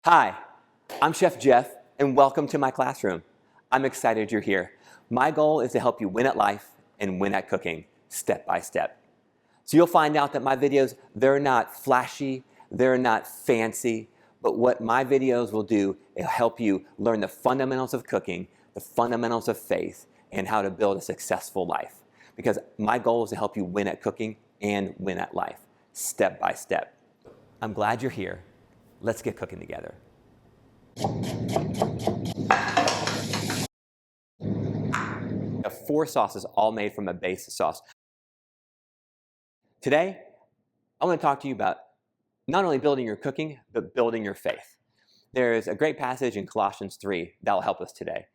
Hi, I'm Chef Jeff, and welcome to my classroom. I'm excited you're here. My goal is to help you win at life and win at cooking, step by step. So you'll find out that my videos, they're not flashy, they're not fancy, but what my videos will do is help you learn the fundamentals of cooking, the fundamentals of faith, and how to build a successful life. Because my goal is to help you win at cooking and win at life, step by step. I'm glad you're here. Let's get cooking together. I have 4 sauces all made from a base sauce. Today, I want to talk to you about not only building your cooking, but building your faith. There's a great passage in Colossians 3 that will help us today.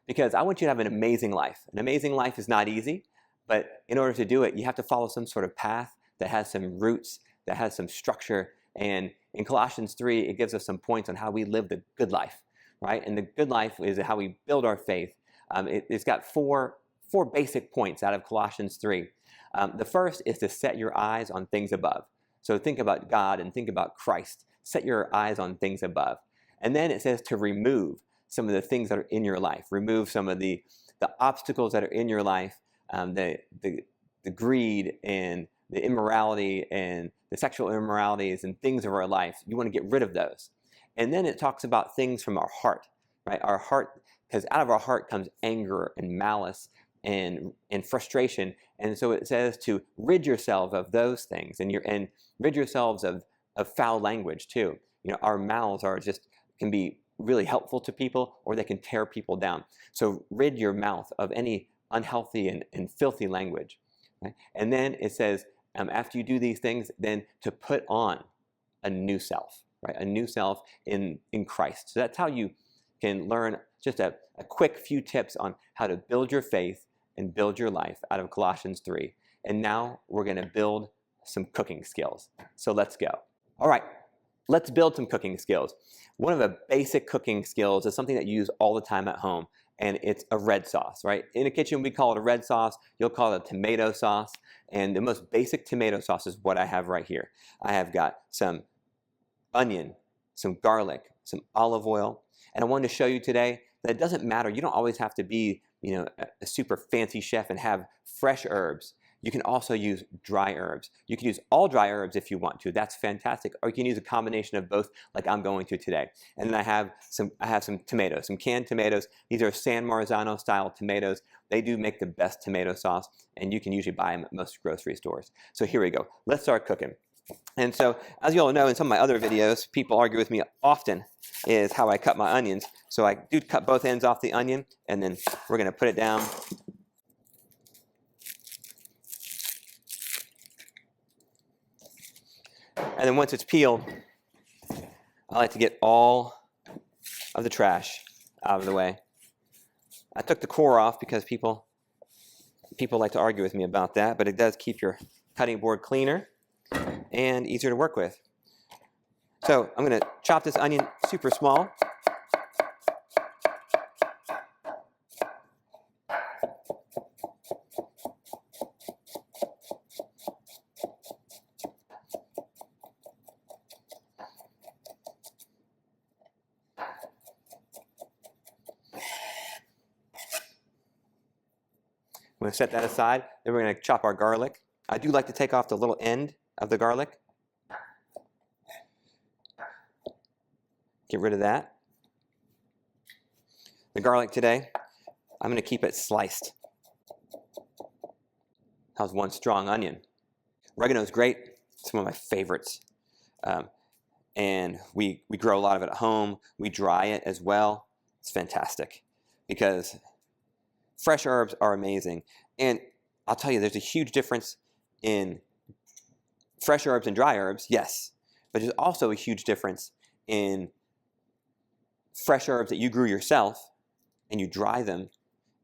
Because I want you to have an amazing life. An amazing life is not easy, but in order to do it, you have to follow some sort of path that has some roots, that has some structure. And in Colossians 3, it gives us some points on how we live the good life, right? And the good life is how we build our faith. It's got four basic points out of Colossians 3. The first is to set your eyes on things above. So think about God and think about Christ. Set your eyes on things above. And then it says to remove some of the things that are in your life. Remove some of the obstacles that are in your life, the greed and the immorality and the sexual immoralities and things of our life. You want to get rid of those. And then it talks about things from our heart, right? Our heart, because out of our heart comes anger and malice and frustration. And so it says to rid yourselves of those things and rid yourselves of foul language too. You know, our mouths can be really helpful to people, or they can tear people down. So rid your mouth of any unhealthy and filthy language. Right? And then it says, after you do these things, then to put on a new self, right? A new self in Christ. So that's how you can learn just a quick few tips on how to build your faith and build your life out of Colossians 3. And now we're going to build some cooking skills. So let's go. All right, let's build some cooking skills. One of the basic cooking skills is something that you use all the time at home, and it's a red sauce, right? In the kitchen, we call it a red sauce. You'll call it a tomato sauce. And the most basic tomato sauce is what I have right here. I have got some onion, some garlic, some olive oil. And I wanted to show you today that it doesn't matter. You don't always have to be, a super fancy chef and have fresh herbs. You can also use dry herbs. You can use all dry herbs if you want to. That's fantastic. Or you can use a combination of both, like I'm going to today. And then I have some tomatoes, some canned tomatoes. These are San Marzano style tomatoes. They do make the best tomato sauce, and you can usually buy them at most grocery stores. So here we go. Let's start cooking. And so, as you all know, in some of my other videos, people argue with me often is how I cut my onions. So I do cut both ends off the onion, and then we're going to put it down. And then once it's peeled, I like to get all of the trash out of the way. I took the core off because people like to argue with me about that, but it does keep your cutting board cleaner and easier to work with. So I'm going to chop this onion super small. I'm going to set that aside. Then we're going to chop our garlic. I do like to take off the little end of the garlic. Get rid of that. The garlic today, I'm going to keep it sliced. How's one strong onion? Oregano is great. It's one of my favorites. And we grow a lot of it at home. We dry it as well. It's fantastic because fresh herbs are amazing. And I'll tell you, there's a huge difference in fresh herbs and dry herbs, yes. But there's also a huge difference in fresh herbs that you grew yourself and you dry them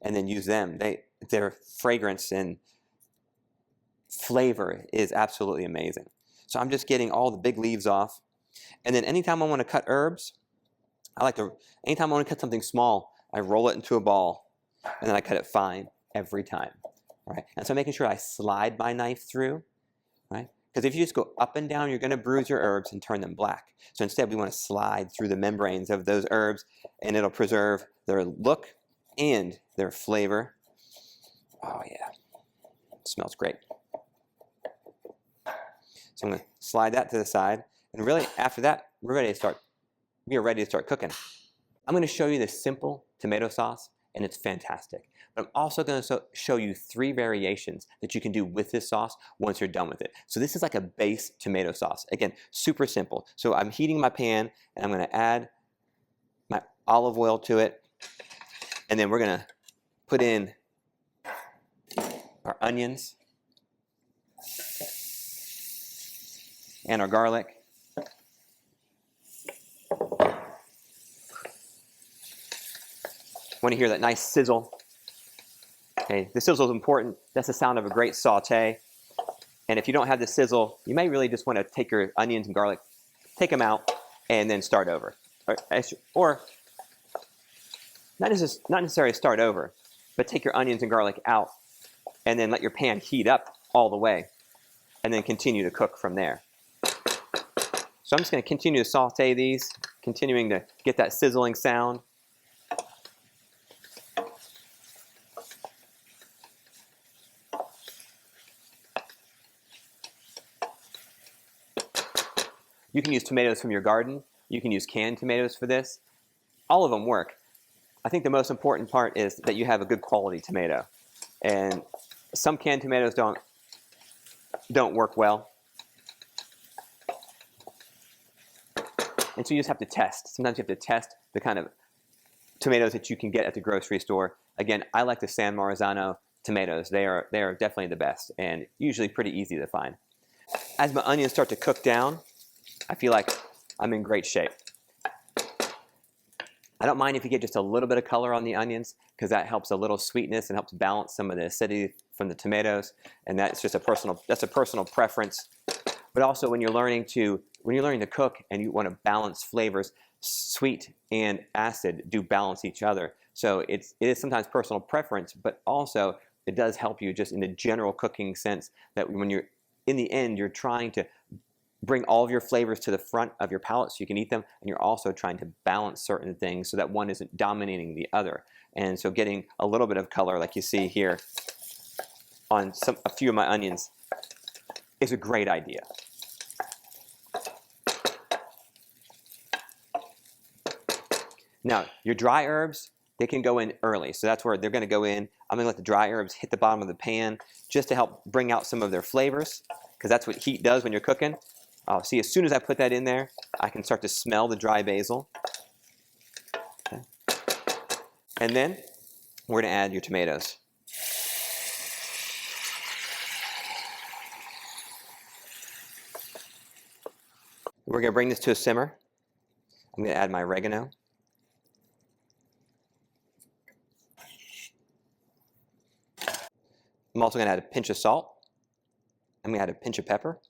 and then use them. Their fragrance and flavor is absolutely amazing. So I'm just getting all the big leaves off. And then anytime I want to cut herbs, anytime I want to cut something small, I roll it into a ball and then I cut it fine every time, right? And so making sure I slide my knife through, right? Because if you just go up and down, you're going to bruise your herbs and turn them black. So instead, we want to slide through the membranes of those herbs, and it'll preserve their look and their flavor. Oh yeah, it smells great. So I'm going to slide that to the side, and really after that, we are ready to start cooking. I'm going to show you this simple tomato sauce, and it's fantastic. But I'm also going to show you 3 variations that you can do with this sauce once you're done with it. So this is like a base tomato sauce. Again, super simple. So I'm heating my pan, and I'm going to add my olive oil to it, and then we're going to put in our onions and our garlic. Want to hear that nice sizzle. Okay, the sizzle is important. That's the sound of a great saute. And if you don't have the sizzle, you may really just want to take your onions and garlic, take them out, and then start over. Or not necessarily start over, but take your onions and garlic out, and then let your pan heat up all the way, and then continue to cook from there. So I'm just going to continue to saute these, continuing to get that sizzling sound. You can use tomatoes from your garden. You can use canned tomatoes for this. All of them work. I think the most important part is that you have a good quality tomato. And some canned tomatoes don't work well. And so you just have to test. Sometimes you have to test the kind of tomatoes that you can get at the grocery store. Again, I like the San Marzano tomatoes. They are definitely the best and usually pretty easy to find. As my onions start to cook down, I feel like I'm in great shape. I don't mind if you get just a little bit of color on the onions, because that helps a little sweetness and helps balance some of the acidity from the tomatoes, and that's a personal preference. But also when you're learning to cook and you want to balance flavors, sweet and acid do balance each other. So it is sometimes personal preference, but also it does help you just in the general cooking sense that when you're in the end, you're trying to bring all of your flavors to the front of your palate so you can eat them, and you're also trying to balance certain things so that one isn't dominating the other. And so getting a little bit of color like you see here on a few of my onions is a great idea. Now, your dry herbs, they can go in early. So that's where they're going to go in. I'm going to let the dry herbs hit the bottom of the pan just to help bring out some of their flavors, because that's what heat does when you're cooking. See, as soon as I put that in there, I can start to smell the dry basil. Okay. And then we're going to add your tomatoes. We're going to bring this to a simmer. I'm going to add my oregano. I'm also going to add a pinch of salt. I'm going to add a pinch of pepper.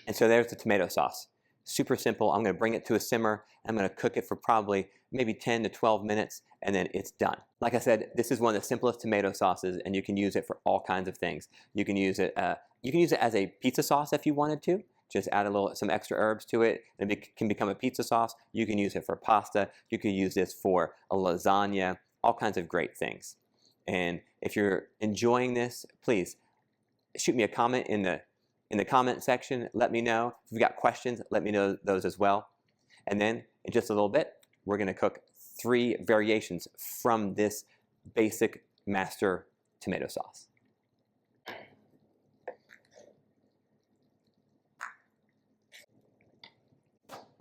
And so there's the tomato sauce. Super simple. I'm going to bring it to a simmer. I'm going to cook it for probably maybe 10 to 12 minutes, and then it's done. Like I said, this is one of the simplest tomato sauces, and you can use it for all kinds of things. You can use it as a pizza sauce if you wanted to. Just add some extra herbs to it, and it can become a pizza sauce. You can use it for pasta. You can use this for a lasagna. All kinds of great things. And if you're enjoying this, please shoot me a comment in the comment section. Let me know. If you've got questions, let me know those as well. And then in just a little bit, we're going to cook 3 variations from this basic master tomato sauce.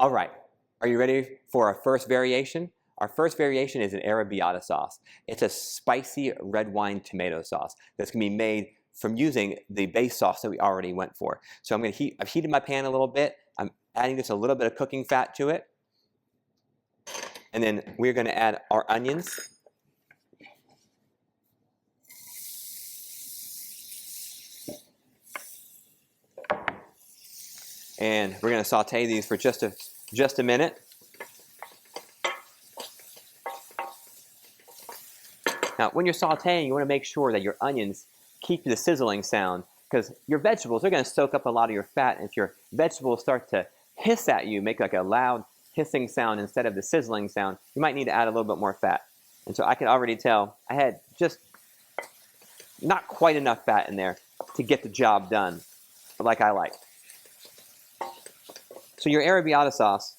All right, are you ready for our first variation? Our first variation is an arrabbiata sauce. It's a spicy red wine tomato sauce that's going to be made from using the base sauce that we already went for. So I've heated my pan a little bit. I'm adding just a little bit of cooking fat to it. And then we're going to add our onions. And we're going to saute these for just a minute. Now, when you're sauteing, you want to make sure that your onions keep the sizzling sound, because your vegetables, they're going to soak up a lot of your fat. And if your vegetables start to hiss at you, make like a loud hissing sound instead of the sizzling sound, you might need to add a little bit more fat. And so I can already tell I had just not quite enough fat in there to get the job done like I like. So your arrabbiata sauce,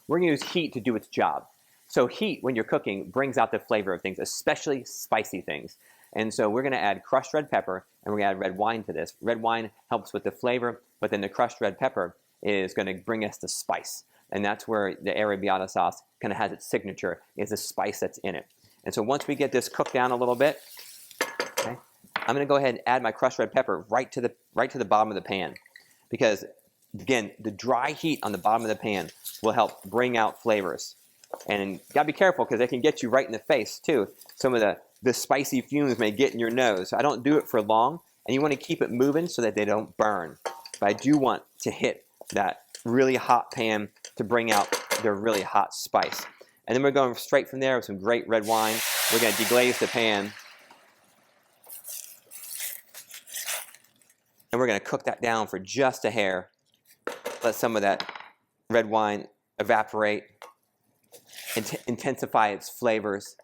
we're going to use heat to do its job. So heat, when you're cooking, brings out the flavor of things, especially spicy things. And so we're going to add crushed red pepper, and we're going to add red wine to this. Red wine helps with the flavor, but then the crushed red pepper is going to bring us the spice. And that's where the arrabbiata sauce kind of has its signature, is the spice that's in it. And so once we get this cooked down a little bit, okay, I'm going to go ahead and add my crushed red pepper right to the bottom of the pan. Because, again, the dry heat on the bottom of the pan will help bring out flavors. And you got to be careful, because they can get you right in the face, too. Some of the spicy fumes may get in your nose. I don't do it for long, and you want to keep it moving so that they don't burn. But I do want to hit that really hot pan to bring out their really hot spice. And then we're going straight from there with some great red wine. We're going to deglaze the pan. And we're going to cook that down for just a hair. Let some of that red wine evaporate, intensify its flavors.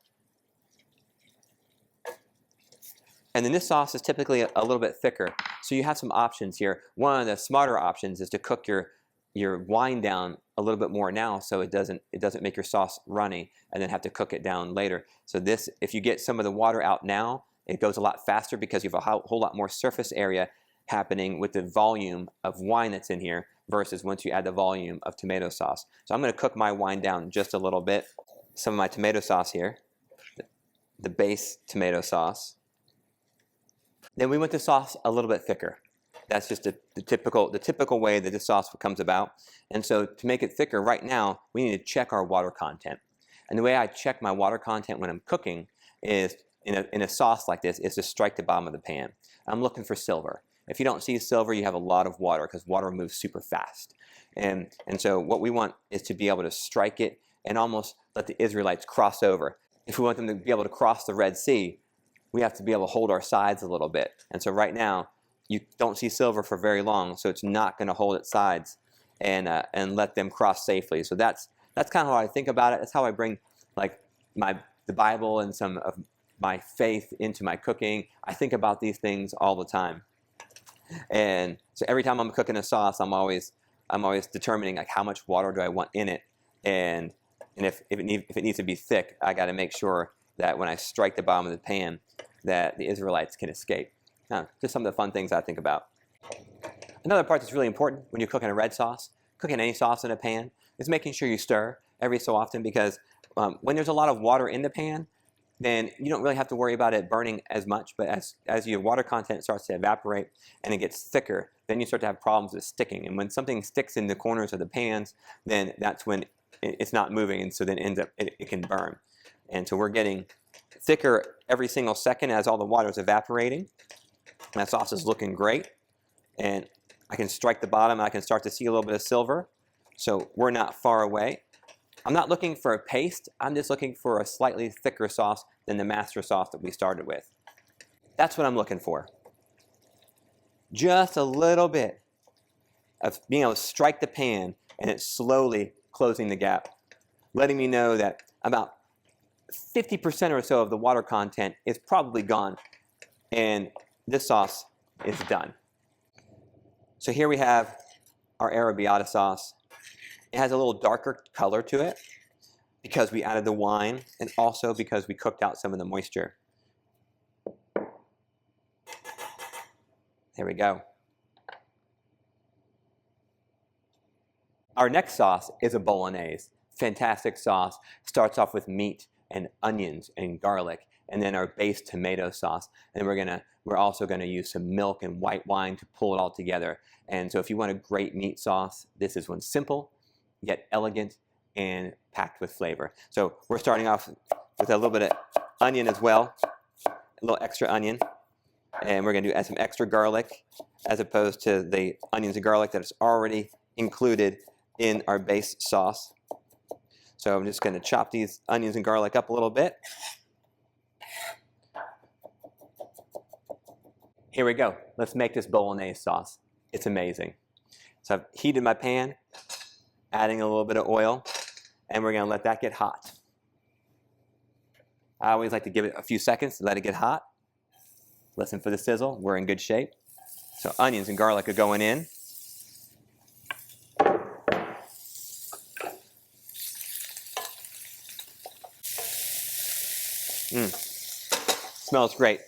And then this sauce is typically a little bit thicker. So you have some options here. One of the smarter options is to cook your wine down a little bit more now, so it doesn't make your sauce runny and then have to cook it down later. So this, if you get some of the water out now, it goes a lot faster because you have a whole lot more surface area happening with the volume of wine that's in here versus once you add the volume of tomato sauce. So I'm going to cook my wine down just a little bit. Some of my tomato sauce here, the base tomato sauce. Then we want the sauce a little bit thicker. That's just the typical way that this sauce comes about. And so to make it thicker right now, we need to check our water content. And the way I check my water content when I'm cooking is, in a sauce like this, is to strike the bottom of the pan. I'm looking for silver. If you don't see silver, you have a lot of water, because water moves super fast. And so what we want is to be able to strike it and almost let the Israelites cross over. If we want them to be able to cross the Red Sea, we have to be able to hold our sides a little bit. And so right now, you don't see silver for very long, so it's not going to hold its sides and let them cross safely. So that's kind of how I think about it. That's how I bring like the Bible and some of my faith into my cooking. I think about these things all the time. And so every time I'm cooking a sauce, I'm always determining like how much water do I want in it, and if it needs to be thick, I got to make sure that when I strike the bottom of the pan, that the Israelites can escape. Just some of the fun things I think about. Another part that's really important when you're cooking a red sauce, cooking any sauce in a pan, is making sure you stir every so often, because when there's a lot of water in the pan, then you don't really have to worry about it burning as much. But as your water content starts to evaporate and it gets thicker, then you start to have problems with sticking. And when something sticks in the corners of the pans, then that's when it's not moving, and so then it can burn. And so we're getting thicker every single second as all the water is evaporating. That sauce is looking great, and I can strike the bottom, and I can start to see a little bit of silver. So we're not far away. I'm not looking for a paste. I'm just looking for a slightly thicker sauce than the master sauce that we started with. That's what I'm looking for. Just a little bit of being able to strike the pan and it's slowly closing the gap, letting me know that about 50% or so of the water content is probably gone, and this sauce is done. So here we have our arrabbiata sauce. It has a little darker color to it because we added the wine, and also because we cooked out some of the moisture. There we go. Our next sauce is a bolognese. Fantastic sauce. Starts off with meat and onions and garlic, and then our base tomato sauce. And we're also gonna use some milk and white wine to pull it all together. And so if you want a great meat sauce, this is one simple, yet elegant, and packed with flavor. So we're starting off with a little bit of onion as well, a little extra onion. And we're gonna add some extra garlic, as opposed to the onions and garlic that is already included in our base sauce. So I'm just gonna chop these onions and garlic up a little bit. Here we go. Let's make this bolognese sauce. It's amazing. So I've heated my pan, adding a little bit of oil, and we're gonna let that get hot. I always like to give it a few seconds to let it get hot. Listen for the sizzle. We're in good shape. So onions and garlic are going in. Smells great.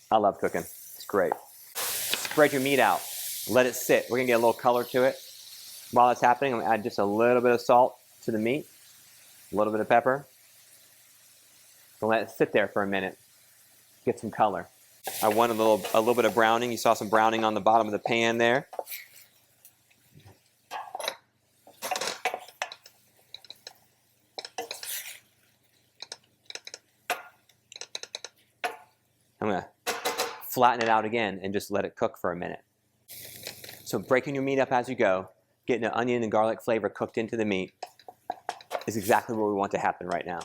I love cooking. It's great. Spread your meat out. Let it sit. We're gonna get a little color to it. While it's happening, I'm gonna add just a little bit of salt to the meat, a little bit of pepper. So let it sit there for a minute. Get some color. I want a little bit of browning. You saw some browning on the bottom of the pan there. I'm gonna flatten it out again and just let it cook for a minute. So breaking your meat up as you go, getting the onion and garlic flavor cooked into the meat is exactly what we want to happen right now.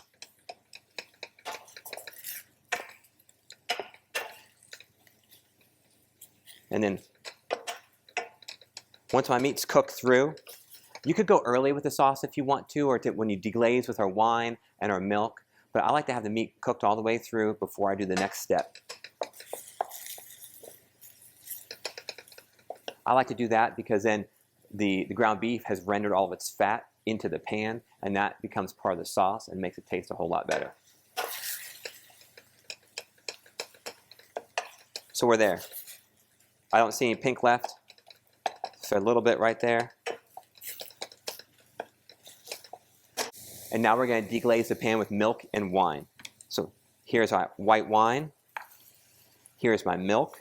And then once my meat's cooked through, you could go early with the sauce if you want to, or when you deglaze with our wine and our milk. But I like to have the meat cooked all the way through before I do the next step. I like to do that because then the ground beef has rendered all of its fat into the pan, and that becomes part of the sauce and makes it taste a whole lot better. So we're there. I don't see any pink left, so a little bit right there. And now we're going to deglaze the pan with milk and wine. So here's our white wine. Here's my milk.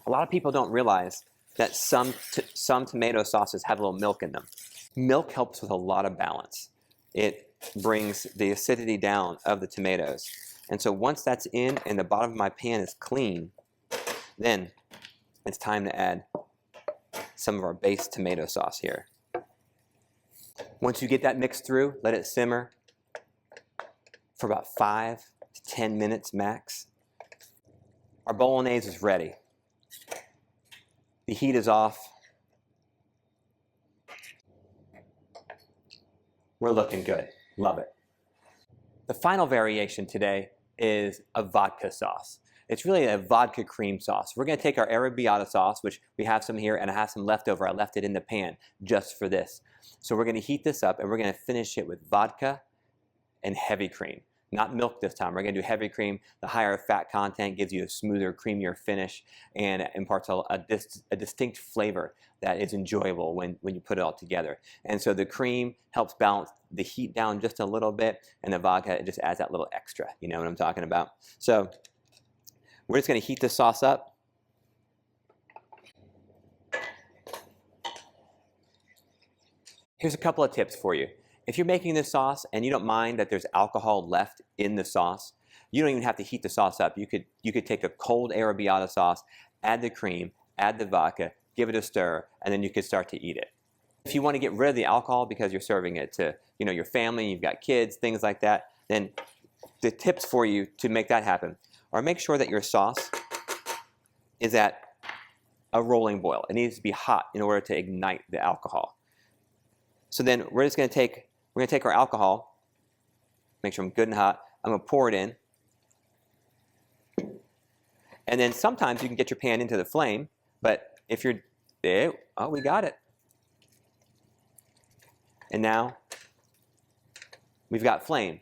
A lot of people don't realize that some tomato sauces have a little milk in them. Milk helps with a lot of balance. It brings the acidity down of the tomatoes. And so once that's in and the bottom of my pan is clean, then it's time to add some of our base tomato sauce here. Once you get that mixed through, let it simmer for about 5 to 10 minutes max. Our bolognese is ready. The heat is off. We're looking good. Love it. The final variation today is a vodka sauce. It's really a vodka cream sauce. We're going to take our arrabbiata sauce, which we have some here, and I have some left over. I left it in the pan just for this. So we're going to heat this up, and we're going to finish it with vodka and heavy cream. Not milk this time. We're going to do heavy cream. The higher fat content gives you a smoother, creamier finish and imparts a distinct flavor that is enjoyable when you put it all together. And so the cream helps balance the heat down just a little bit, and the vodka just adds that little extra. You know what I'm talking about? So we're just going to heat this sauce up. Here's a couple of tips for you. If you're making this sauce and you don't mind that there's alcohol left in the sauce, you don't even have to heat the sauce up. You could take a cold arrabbiata sauce, add the cream, add the vodka, give it a stir, and then you could start to eat it. If you want to get rid of the alcohol because you're serving it to your family, you've got kids, things like that, then the tips for you to make that happen are make sure that your sauce is at a rolling boil. It needs to be hot in order to ignite the alcohol. So then we're going to take our alcohol, make sure I'm good and hot. I'm going to pour it in. And then sometimes you can get your pan into the flame, but if you're there, oh, we got it. And now we've got flame.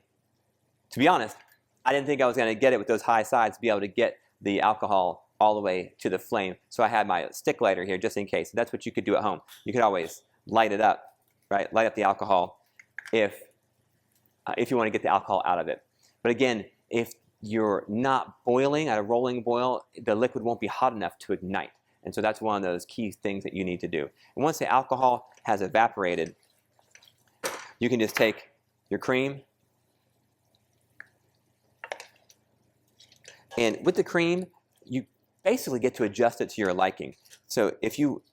To be honest, I didn't think I was going to get it with those high sides to be able to get the alcohol all the way to the flame. So I had my stick lighter here just in case. That's what you could do at home. You could always light it up, right? Light up the alcohol if you want to get the alcohol out of it. But again, if you're not boiling at a rolling boil, the liquid won't be hot enough to ignite. And so that's one of those key things that you need to do. And once the alcohol has evaporated, you can just take your cream. And with the cream, you basically get to adjust it to your liking. So if you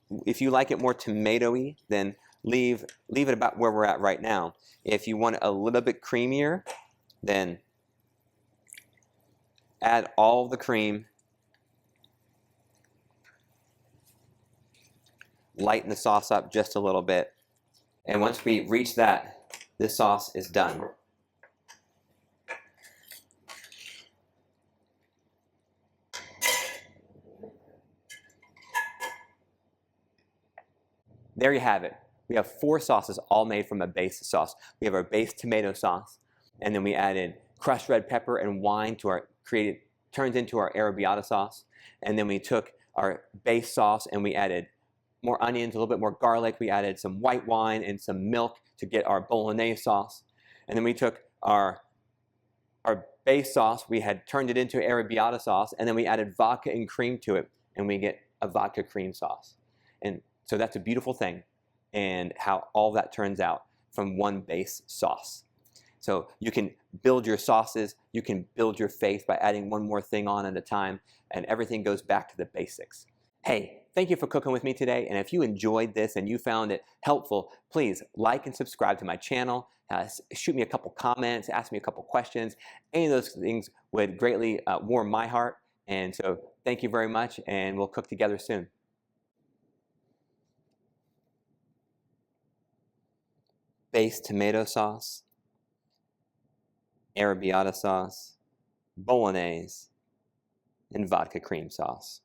like it more tomatoey, then leave it about where we're at right now. If you want it a little bit creamier, then add all the cream, lighten the sauce up just a little bit, and once we reach that, this sauce is done. There you have it. We have 4 sauces all made from a base sauce. We have our base tomato sauce, and then we added crushed red pepper and wine to our turns into our arrabbiata sauce. And then we took our base sauce and we added more onions, a little bit more garlic. We added some white wine and some milk to get our bolognese sauce. And then we took our base sauce, we had turned it into arrabbiata sauce, and then we added vodka and cream to it, and we get a vodka cream sauce. And so that's a beautiful thing, and how all that turns out from one base sauce. So you can build your sauces, you can build your faith by adding one more thing on at a time, and everything goes back to the basics. Hey, thank you for cooking with me today, and if you enjoyed this and you found it helpful, please like and subscribe to my channel, shoot me a couple comments, ask me a couple questions. Any of those things would greatly warm my heart, and so thank you very much, and we'll cook together soon. Base tomato sauce, arrabbiata sauce, bolognese, and vodka cream sauce.